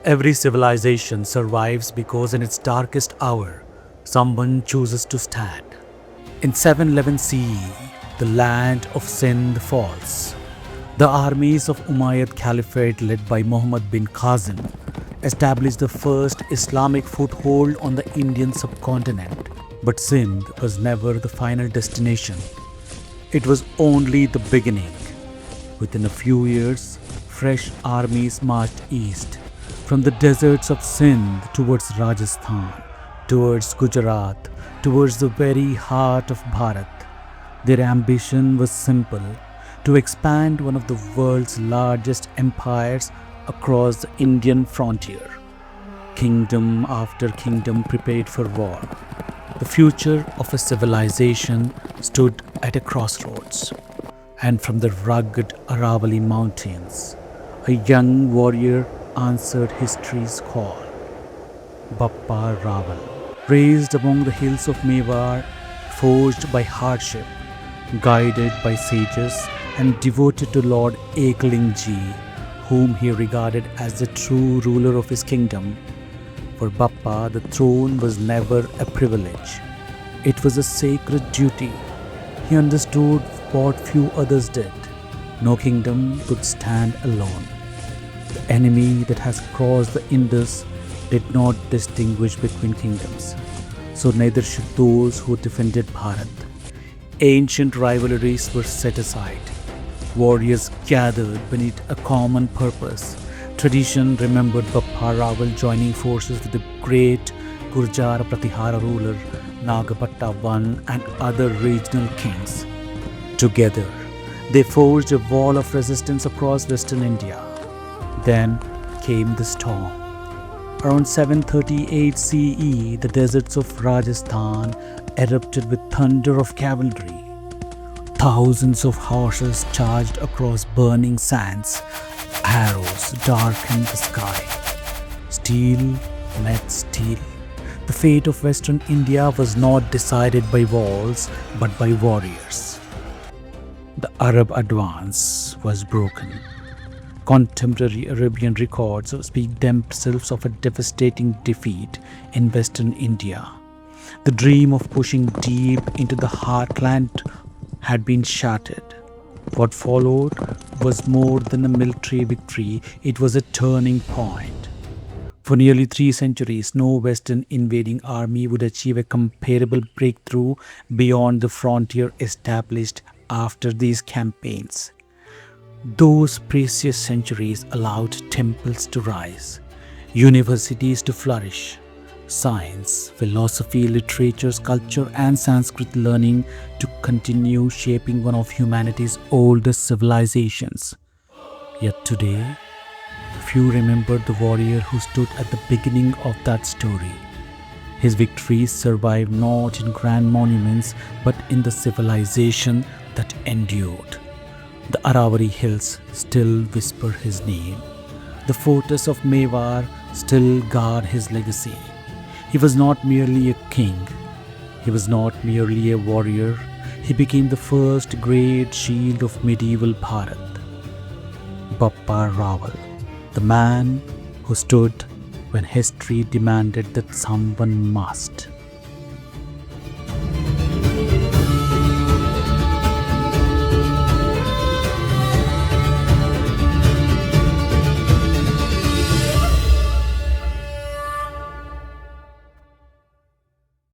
Every civilization survives because in its darkest hour, someone chooses to stand. In 711 CE, the land of Sindh falls. The armies of Umayyad Caliphate led by Muhammad bin Qasim established the first Islamic foothold on the Indian subcontinent. But Sindh was never the final destination. It was only the beginning. Within a few years, fresh armies marched east, from the deserts of Sindh towards Rajasthan, towards Gujarat, towards the very heart of Bharat. Their ambition was simple: to expand one of the world's largest empires across the Indian frontier. Kingdom after kingdom prepared for war. The future of a civilization stood at a crossroads. And from the rugged Aravalli Mountains, a young warrior answered history's call. Bappa Rawal, raised among the hills of Mewar, forged by hardship, guided by sages, and devoted to Lord Ekling-ji, whom he regarded as the true ruler of his kingdom. For Bappa, the throne was never a privilege. It was a sacred duty. He understood what few others did. No kingdom could stand alone. The enemy that has crossed the Indus did not distinguish between kingdoms. So neither should those who defended Bharat. Ancient rivalries were set aside. Warriors gathered beneath a common purpose. Tradition remembered Bappa Rawal joining forces with the great Gurjara-Pratiharas ruler Nagapattu I and other regional kings. Together, they forged a wall of resistance across western India. Then came the storm. Around 738 CE, the deserts of Rajasthan erupted with thunder of cavalry. Thousands of horses charged across burning sands. Arrows darkened the sky. Steel met steel. The fate of western India was not decided by walls, but by warriors. The Arab advance was broken. Contemporary Arabian records speak themselves of a devastating defeat in western India. The dream of pushing deep into the heartland had been shattered. What followed was more than a military victory, it was a turning point. For nearly 3 centuries, no Western invading army would achieve a comparable breakthrough beyond the frontier established after these campaigns. Those precious centuries allowed temples to rise, universities to flourish, science, philosophy, literature, sculpture, and Sanskrit learning to continue shaping one of humanity's oldest civilizations. Yet today, few remember the warrior who stood at the beginning of that story. His victories survive not in grand monuments, but in the civilization that endured. The Aravalli Hills still whisper his name. The fortress of Mewar still guard his legacy. He was not merely a king. He was not merely a warrior. He became the first great shield of medieval Bharat. Bappa Rawal, the man who stood when history demanded that someone must.